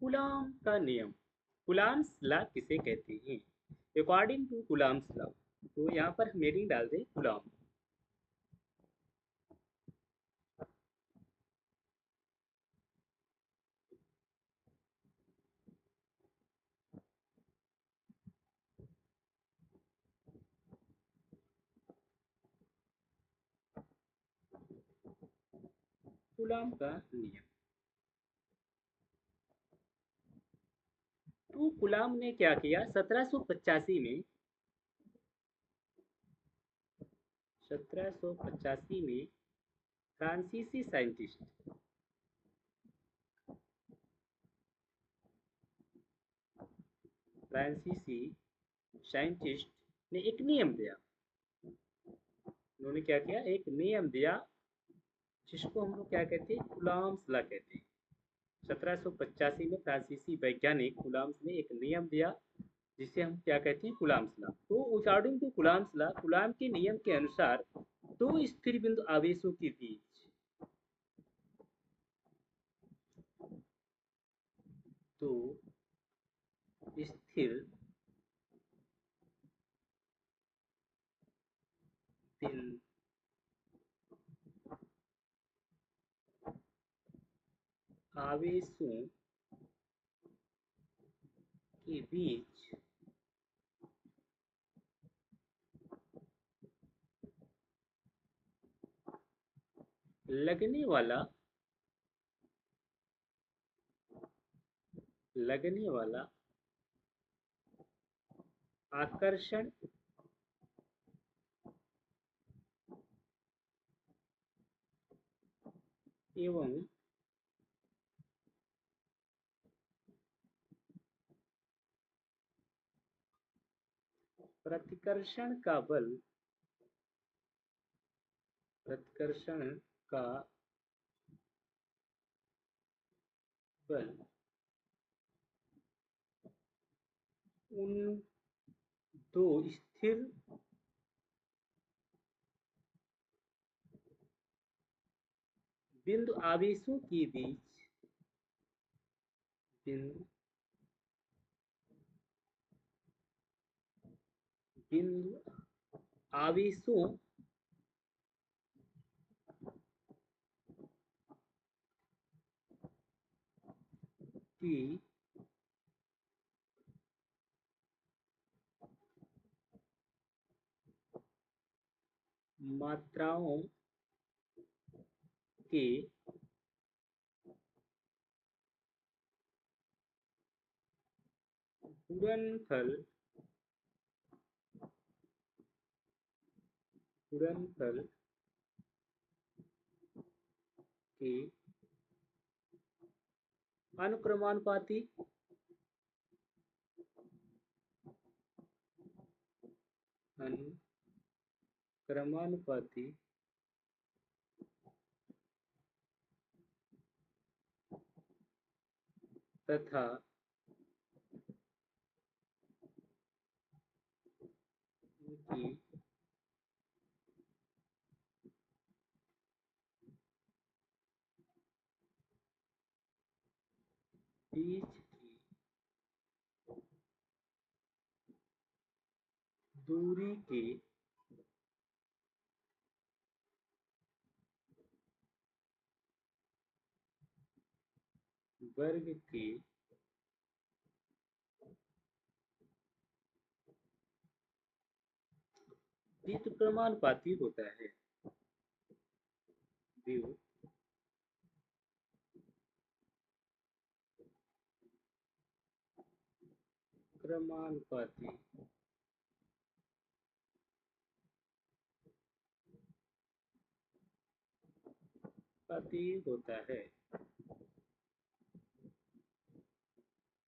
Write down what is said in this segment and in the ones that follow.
Coulomb का नियम। Coulomb's law किसे कहते हैं? अकॉर्डिंग टू कूलॉम्स लॉ, तो यहाँ पर हम हेडिंग डाल दें कूलॉम। कूलॉम का नियम। तो कूलॉम ने क्या किया 1785 में, 1785 में फ्रांसीसी साइंटिस्ट, फ्रांसीसी साइंटिस्ट ने एक नियम दिया। उन्होंने क्या किया, एक नियम दिया जिसको हम लोग क्या कहते हैं, कूलॉम्स लॉ कहते हैं। 1785 में फ्रांसीसी वैज्ञानिक कूलॉम्स ने एक नियम दिया जिसे हम क्या कहते हैं, कूलॉम्स लॉ। तो according to Coulomb's law, Coulomb के नियम के अनुसार दो स्थिर बिंदु आवेशों के बीच, दो स्थिर बिंदु आवेशों के बीच लगने वाला लगने वाला आकर्षण एवं प्रतिकर्षण का बल, प्रतिकर्षण का बल उन दो स्थिर बिंदु आवेशों के बीच, बिंदु बिंदु आवेशों की मात्राओं के गुणनफल, गुणनफल के अनुक्रमानुपाती, अनुक्रमानुपाती तथा उनकी बीच की दूरी के वर्ग के व्युत्क्रमानुपाती होता है। व्युत्क्रमानुपाती होता है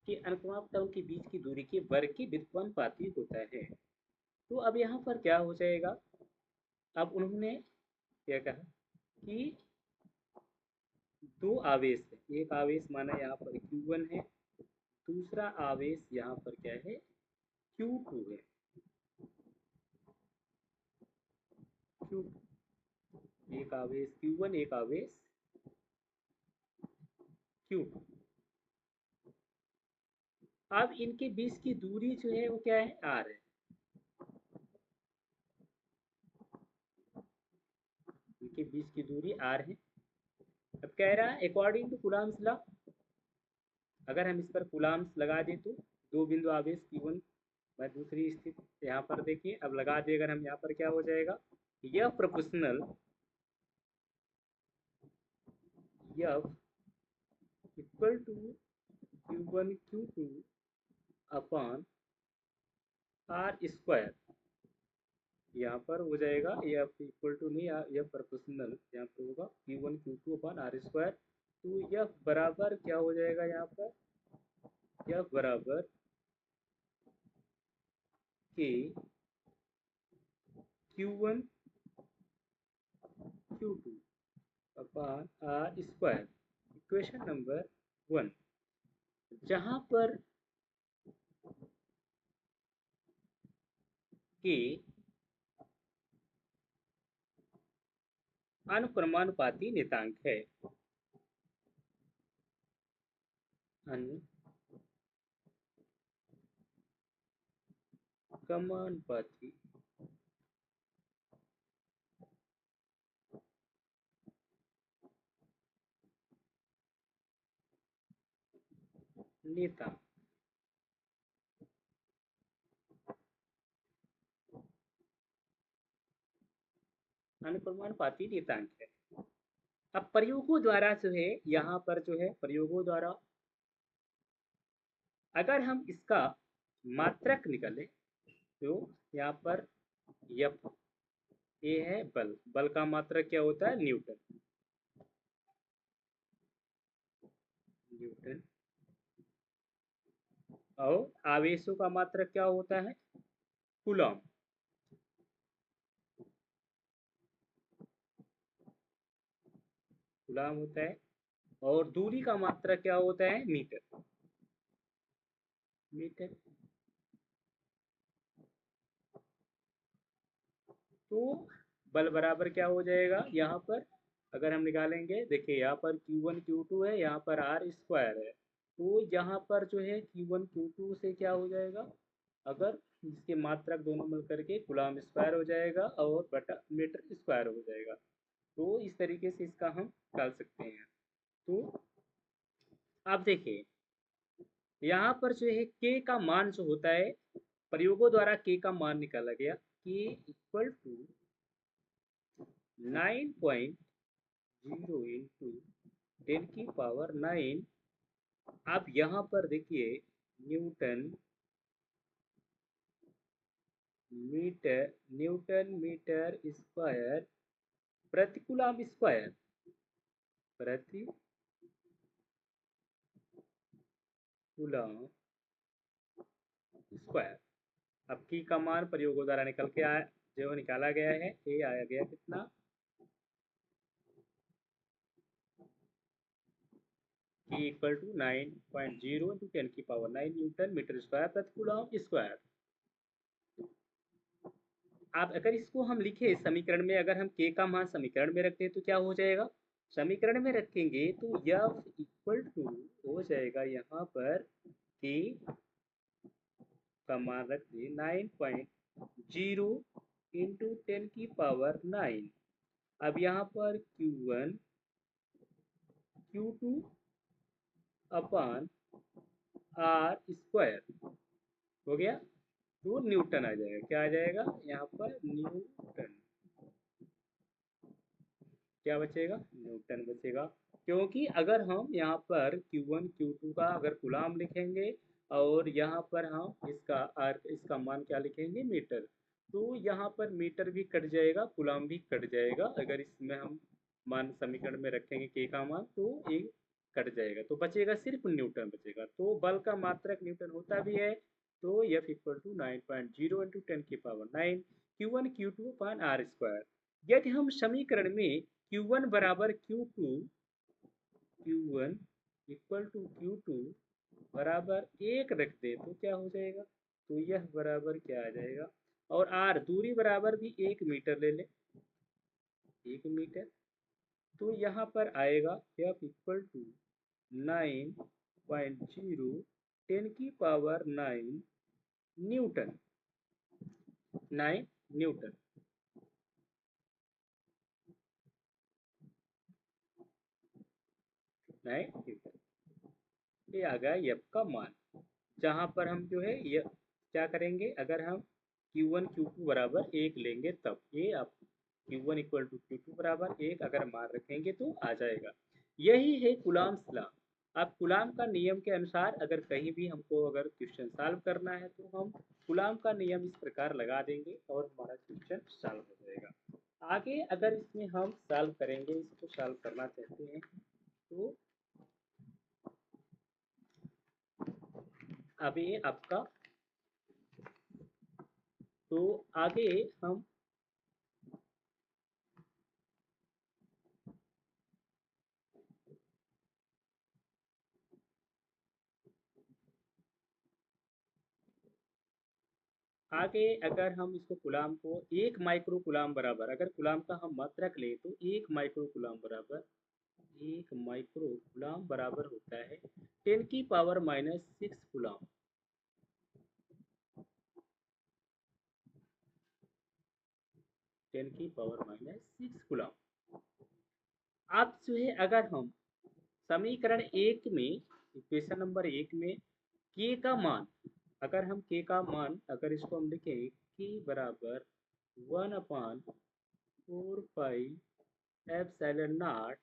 कि अनुक्रमानुपातों के बीच की दूरी के वर्ग के व्युत्क्रमानुपाती होता है। तो अब यहाँ पर क्या हो जाएगा, अब उन्होंने क्या कहा कि दो आवेश है, एक आवेश माना यहाँ पर Q1 है, दूसरा आवेश यहाँ पर क्या है, Q2 है। Q2, एक आवेश Q1, एक आवेश Q2। अब इनके बीच की दूरी जो है वो क्या है, आर है। इनके बीच की दूरी आर है। अब कह रहा है अकॉर्डिंग टू कूलम्स लॉ, अगर हम इस पर कूलम्स लगा दें तो दो बिंदु आवेश Q1 व दूसरी स्थिति यहाँ पर देखिए, अब लगा दे अगर हम यहाँ पर क्या हो जाएगा, यह proportional F equal to Q1 Q2 upon R square, यहाँ पर हो जाएगा F इक्वल टू नहीं, यह प्रोपोर्शनल यहाँ पर होगा Q1 Q2 upon R square. तो यह बराबर क्या हो जाएगा यहाँ पर, यह बराबर के Q1 Q2 upon R square, equation number 1, जहाँ पर के अनुक्रमानुपाती नियतांक है, अनुक्रमानुपाती नियतांक। अनुक्रमानुपाती नियतांक है। अब प्रयोगों द्वारा जो है, यहाँ पर जो है प्रयोगों द्वारा अगर हम इसका मात्रक निकालें तो यहाँ पर एफ ए है बल, बल का मात्रक क्या होता है, न्यूटन, न्यूटन। और आवेशों का मात्रक क्या होता है, कूलॉम, कूलॉम होता है। और दूरी का मात्रक क्या होता है, मीटर, मीटर। तो बल बराबर क्या हो जाएगा यहाँ पर, अगर हम निकालेंगे, देखिए यहाँ पर Q1 Q2 है, यहाँ पर आर स्क्वायर है। तो यहाँ पर जो है Q1 Q2 से क्या हो जाएगा, अगर इसके मात्रक दोनों मिल करके कूलॉम स्क्वायर हो जाएगा और बटा मीटर स्क्वायर हो जाएगा। तो इस तरीके से इसका हम निकाल सकते हैं। तो आप देखिए यहाँ पर जो है के का मान जो होता है, प्रयोगों द्वारा के का मान निकाला गया, के इक्वल टू 9.0 इंटू 10⁻⁹। आप यहाँ पर देखिए newton metre, newton metre square प्रति कूलॉम स्क्वायर, प्रति कूलॉम स्क्वायर। अब की का मान प्रयोगों द्वारा निकल के आया, जो निकाला गया है, ये आया गया कितना, K equal to 9.0 into 10⁻⁹ newton metre square प्रति कूलॉम स्क्वायर। आप अगर इसको हम लिखे समीकरण में, अगर हम के का मान समीकरण में रखते हैं तो क्या हो जाएगा, समीकरण में रखेंगे तो F इक्वल टू हो जाएगा यहाँ पर के का मान रख दिए 9.0 इंटू 10⁻⁹। अब यहाँ पर Q1 Q2 upon R square हो गया, तो न्यूटन आ जाएगा, क्या आ जाएगा यहाँ पर, न्यूटन, क्या बचेगा, न्यूटन बचेगा। क्योंकि अगर हम यहाँ पर Q1 Q2 का अगर कूलॉम लिखेंगे और यहाँ पर हम इसका मान क्या लिखेंगे, मीटर, तो यहाँ पर मीटर भी कट जाएगा, कूलॉम भी कट जाएगा। अगर इसमें हम मान समीकरण में रखेंगे के का मान तो ये कट जाएगा, तो बचेगा सिर्फ न्यूटन बचेगा। तो बल का मात्रक न्यूटन होता भी है। तो F equal to 9.0 into 10⁻⁹ Q1 Q2 upon R square. यदि हम समीकरण में Q1 बराबर Q2, Q1 equal to Q2 बराबर 1 रख दे तो क्या हो जाएगा, तो यह बराबर क्या आ जाएगा, और आर दूरी बराबर भी 1 मीटर ले ले, 1 मीटर। तो यहाँ पर आएगा F equal to 9.0 10⁹ newton, 9 newton. ये आ गया एफ का मान, जहां पर हम जो है ये क्या करेंगे, अगर हम Q1 Q2 बराबर 1 लेंगे तब ये आप Q1 इक्वल टू Q2 बराबर 1 अगर मान रखेंगे तो आ जाएगा। यही है कुलाम्स लॉ। अब कुलाम का नियम के अनुसार अगर कहीं भी हमको अगर क्वेश्चन सॉल्व करना है तो हम कुलाम का नियम इस प्रकार लगा देंगे और हमारा क्वेश्चन सॉल्व हो जाएगा। आगे अगर इसमें हम सॉल्व करेंगे, इसको सॉल्व करना चाहते हैं तो अब ये आपका, तो आगे हम आगे अगर हम इसको कुलाम को 1 माइक्रो कुलाम बराबर, अगर कुलाम का हम मात्रक ले तो 1 माइक्रो कुलाम बराबर, 1 माइक्रो कुलाम बराबर होता है 10⁻⁻6 कुलाम। 10⁻⁻6 कुलाम। अब जो है अगर हम समीकरण 1 में, इक्वेशन नंबर 1 में के का मान, अगर हम के का मान अगर इसको हम लिखें के बराबर 1/4 पाई एप्सिलॉन नॉट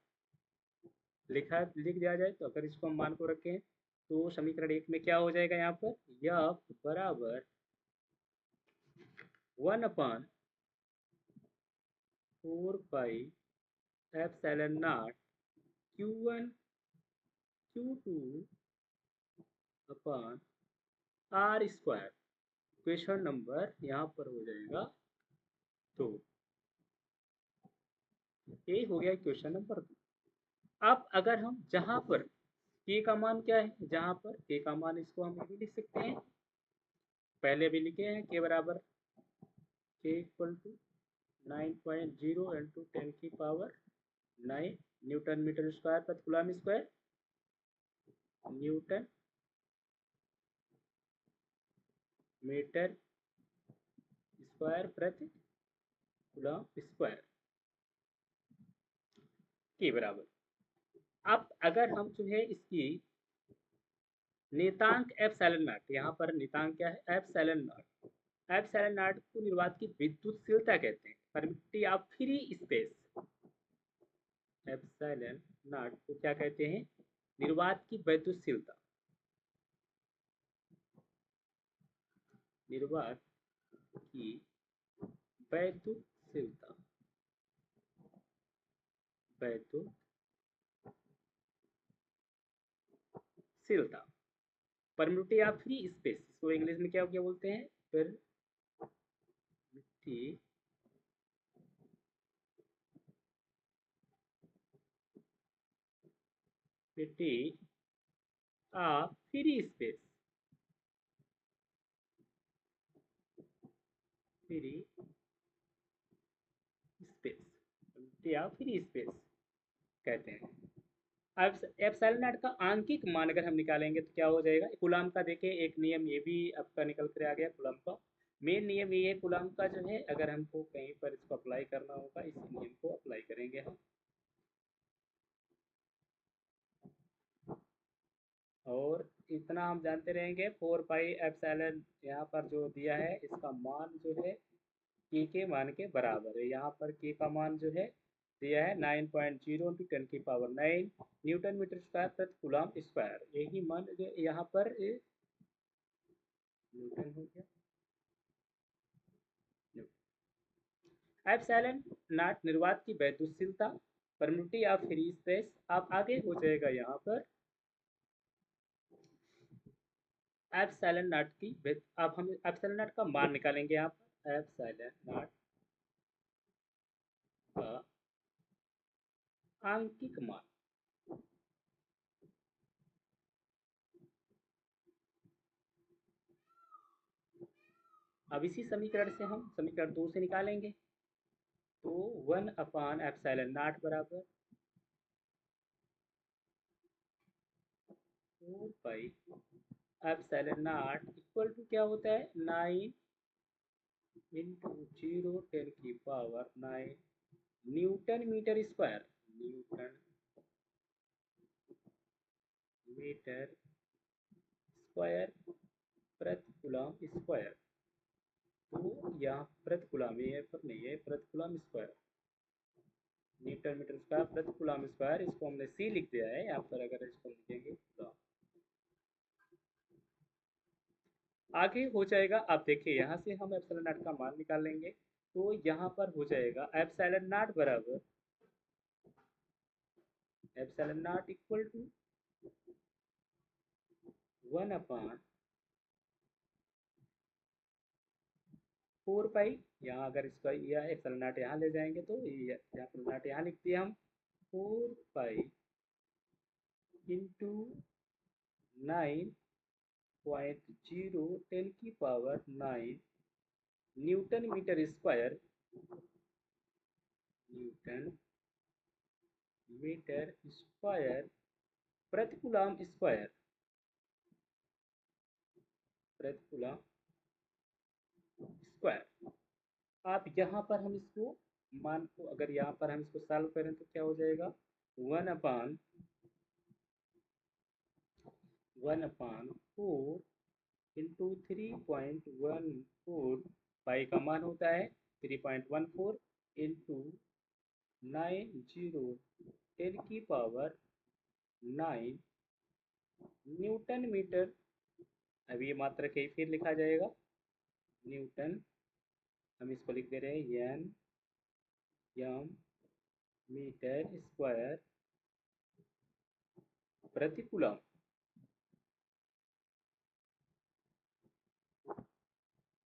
लिख दिया जाए, तो अगर इसको हम मान को रखें तो समीकरण 1 में क्या हो जाएगा, यहाँ पर एफ बराबर 1/4 pi epsilon naught Q1 Q2 upon R square. Question number यहाँ पर हो जाएगा 2। ये हो गया क्वेश्चन नंबर 2। अब अगर हम जहाँ पर के का मान क्या है, जहाँ पर के का मान, इसको हम ये भी लिख सकते हैं, पहले भी लिखे हैं के बराबर के equal to 9.0 into 10⁹9 newton metre square प्रति coulomb square, newton metre square प्रति कूलम स्क्वायर के बराबर। अब अगर हम जो है इसकी नियतांक एप्सिलॉन नॉट, यहाँ पर नियतांक क्या है, एप्सिलॉन नॉट, एप्सिलॉन नॉट को निर्वात की विद्युतशीलता कहते हैं, permittivity of free space. Epsilon not को क्या कहते हैं, निर्वात की विद्युतशीलता, निर्वात की विद्युतशीलता, विद्युतशीलता, परमिटिविटी ऑफ फ्री स्पेस, इसको इंग्लिश में क्या क्या बोलते हैं, permittivity of free space, free space, permittivity of free space कहते हैं। अब एप्सिलॉन नॉट का आंकिक मान अगर हम निकालेंगे तो क्या हो जाएगा, कूलम का देखिए एक नियम ये भी आपका निकल कर आ गया। कूलम का मेन नियम ये है, कूलम का जो है अगर हमको कहीं पर इसको अप्लाई करना होगा, इस नियम को अप्लाई करेंगे हम, और इतना हम जानते रहेंगे 4 पाई एप्सिलॉन, यहाँ पर जो दिया है इसका मान जो है के मान के बराबर है। यहाँ पर के का मान जो है दिया है 9.0 इंटू 10⁹9 न्यूटन मीटर स्क्वायर प्रति कूलम स्क्वायर, यही मान यहाँ पर न्यूटन हो गया। एप्सिलॉन नॉट निर्वात की विद्युतशीलता, परमिटिविटी ऑफ फ्री स्पेस। अब आगे हो जाएगा यहाँ पर एप्सिलॉन नॉट की, अब हम एप्सिलॉन नॉट का मान निकालेंगे। यहाँ पर एप्सिलॉन नॉट का आंकिक मान, अब इसी समीकरण से हम समीकरण 2 से निकालेंगे, तो 1/एप्सिलॉन नॉट बराबर 4 pi epsilon naught equal to क्या होता है 9 into 10⁹ newton metre square, newton metre square प्रति कूलम स्क्वायर। तो यहाँ प्रति कूलम ये पर नहीं है, प्रति coulomb square, newton metre square प्रति कूलम स्क्वायर, इसको हमने सी लिख दिया है यहाँ पर, अगर इसको लिखेंगे तो आगे हो जाएगा। आप देखिए यहाँ से हम एप्सिलॉन नॉट का मान निकाल लेंगे, तो यहाँ पर हो जाएगा एप्सिलॉन नॉट बराबर एप्सिलॉन नॉट इक्वल टू 1/4 पाई, यहाँ अगर इसका यह एप्सिलॉन नॉट यहाँ ले जाएंगे तो ये एप्सिलॉन नॉट यहाँ लिख दिया हम 4 pi into 9.0 10⁹ newton metre square, newton metre square प्रति कूलम स्क्वायर, प्रति कूलम स्क्वायर। आप यहाँ पर हम इसको मान को अगर यहाँ पर हम इसको सॉल्व करें तो क्या हो जाएगा 1/4 इंटू 3.14 पाई का मान होता है 3.14 इंटू 9 न्यूटन मीटर। अब ये मात्रक ही फिर लिखा जाएगा न्यूटन, हम इसको लिख दे रहे हैं एन एम मीटर स्क्वायर प्रति कूलम।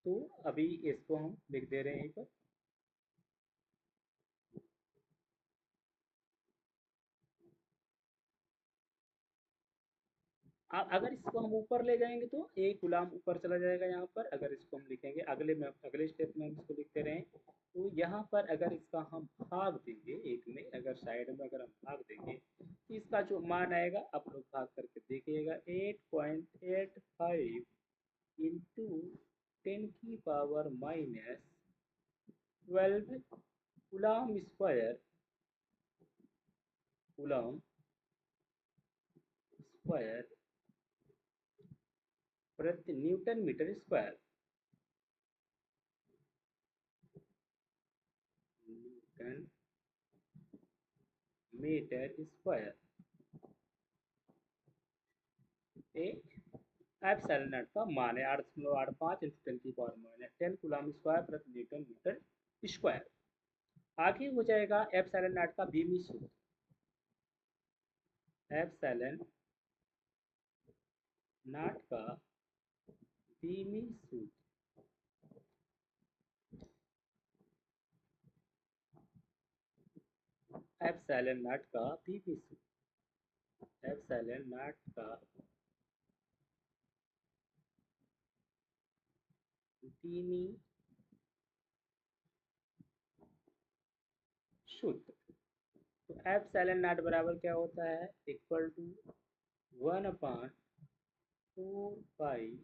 तो अभी इसको हम लिख दे रहे हैं यहीं पर, अगर इसको हम ऊपर ले जाएंगे तो एक गुलाम ऊपर चला जाएगा यहाँ पर। अगर इसको हम लिखेंगे अगले स्टेप में हम इसको लिखते रहें, तो यहाँ पर अगर इसका हम भाग देंगे एक में, अगर साइड में अगर हम भाग देंगे तो इसका जो मान आएगा आप लोग भाग करके देखिएगा 8.85 into 10⁻⁻12 coulomb square, coulomb square प्रति newton metre square, newton metre square. Epsilon naught का मान है 8.85 इंटू 10⁻⁻10 कूलम स्क्वायर प्रति न्यूटन मीटर स्क्वायर। आगे हो जाएगा एप्सिलॉन नॉट का बीमी सूत्र, एप्सिलॉन नॉट का बीमी सूत्र, एप्सिलॉन नॉट का बीमी सूत्र, एप्सिलॉन नॉट का बीमी सूत्र। तो एप्सिलॉन नॉट बराबर क्या होता है equal to 1/4 pi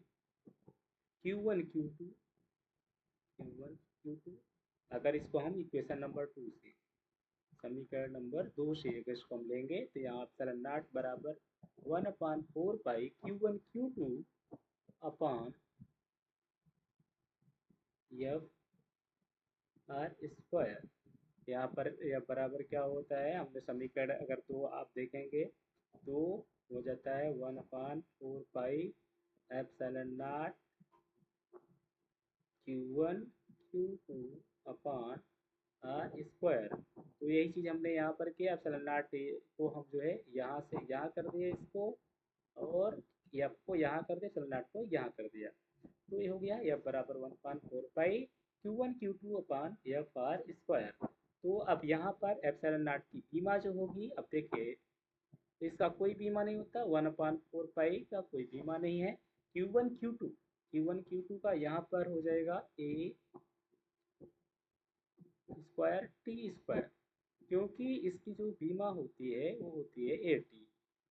Q1 Q2 अगर इसको हम इक्वेशन नंबर 2 से, समीकरण नंबर 2 से अगर इसको हम लेंगे तो यहाँ एप्सिलॉन नॉट बराबर 1/4 पाई Q1 Q2 upon F R square. यहाँ पर यह बराबर क्या होता है, हमने समीकरण अगर तो आप देखेंगे तो हो जाता है 1/4 pi epsilon naught Q1 Q2 upon R square. तो यही चीज़ हमने यहाँ पर किया, एप्सिलॉन नॉट को हम जो है यहाँ से यहाँ कर दिए इसको, और एफ को यहाँ कर दिया, एप्सिलॉन नॉट को यहाँ कर दिया। तो ये हो गया एफ बराबर 1/4 पाई Q1 Q2 upon F R square. तो अब यहाँ पर एप्सिलॉन नॉट की बीमा जो होगी, अब देखिए इसका कोई बीमा नहीं होता, 1/4 पाई का कोई बीमा नहीं है। Q1 Q2 का यहाँ पर हो जाएगा ए स्क्वायर टी स्क्वायर, क्योंकि इसकी जो बीमा होती है वो होती है 80।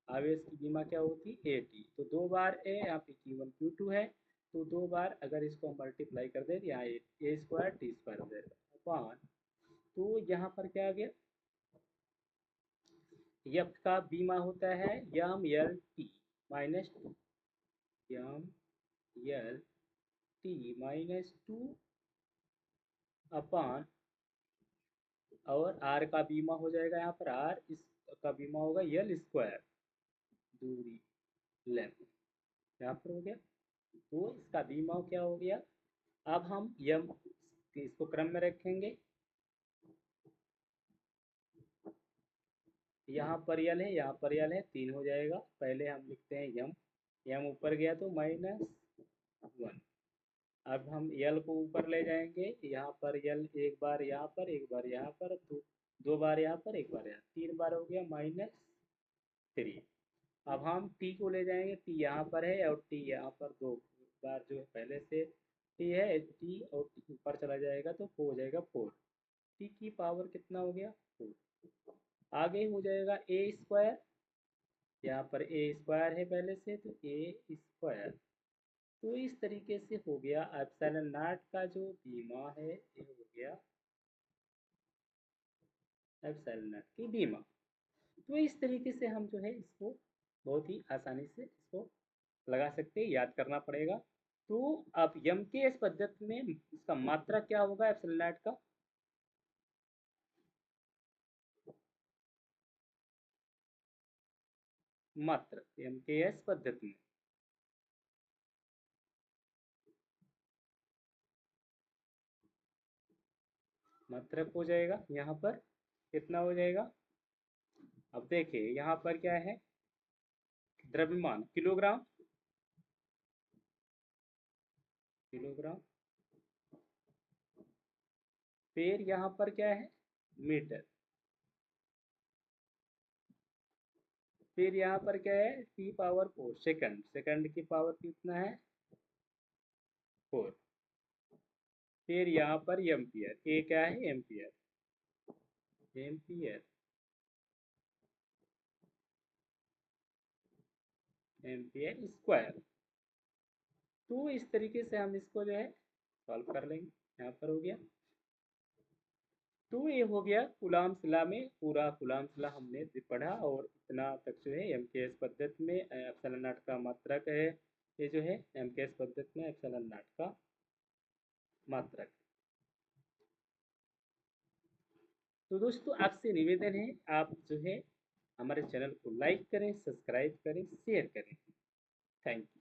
आवेश की बीमा क्या होती है AT। तो 2 बार ए, यहाँ पे Q1 Q2 है, तो 2 बार अगर इसको मल्टीप्लाई कर दे तो यहाँ ए स्क्वायर टी स्क्वायर हो जाएगा अपॉन। तो यहाँ पर क्या आ गया, एफ का बीमा होता है M L T minus two, M L T minus two upon, और आर का बीमा हो जाएगा यहाँ पर आर, इसका बीमा होगा एल स्क्वायर, दूरी लेंथ, यहाँ पर हो गया। तो इसका बीमा क्या हो गया। अब हम यम इसको क्रम में रखेंगे, यहाँ पर यल है, यहाँ पर यल है, 3 हो जाएगा। पहले हम लिखते हैं यम, यम ऊपर गया तो -1। अब हम यल को ऊपर ले जाएंगे, यहाँ पर यल एक बार यहाँ पर, एक बार यहाँ पर, तो 2 बार यहाँ पर, एक बार यहाँ, 3 बार हो गया -3। अब हम टी को ले जाएंगे, टी यहाँ पर है और टी यहाँ पर, 2 बार जो है पहले से टी है, टी और टी ऊपर चला जाएगा तो हो जाएगा 4। टी की पावर कितना हो गया 4। आगे हो जाएगा ए स्क्वायर, यहाँ पर ए स्क्वायर है पहले से तो ए स्क्वायर। तो इस तरीके से हो गया एप्सिलॉन नॉट का जो बीमा है ये हो गया एप्सिलॉन नॉट की बीमा। तो इस तरीके से हम जो है इसको बहुत ही आसानी से इसको लगा सकते हैं, याद करना पड़ेगा। तो अब यम के इस पद्धति में इसका मात्रा क्या होगा एप्सिलॉन नॉट का, मात्रा यम के एस पद्धति में मात्रक हो जाएगा, यहाँ पर कितना हो जाएगा। अब देखिए यहाँ पर क्या है, द्रव्यमान किलोग्राम, किलोग्राम, फिर यहाँ पर क्या है मीटर, फिर यहाँ पर क्या है टी पावर 4 सेकंड, सेकंड की पावर कितना है 4, फिर यहाँ पर एम्पियर, ए क्या है एम्पियर, एम्पियर, एम्पियर स्क्वायर। तो इस तरीके से हम इसको जो है सॉल्व कर लेंगे, यहाँ पर हो गया। तो ये हो गया कूलाम सिला में, पूरा कूलाम सिला हमने पढ़ा, और इतना तक जो है एमकेएस पद्धति में एप्सिलॉन नॉट का मात्रक है, ये जो है एमकेएस पद्धति में एप्सिलॉन नॉट का मात्रक। तो दोस्तों आपसे निवेदन है आप जो है हमारे चैनल को लाइक करें, सब्सक्राइब करें, शेयर करें। Thank you.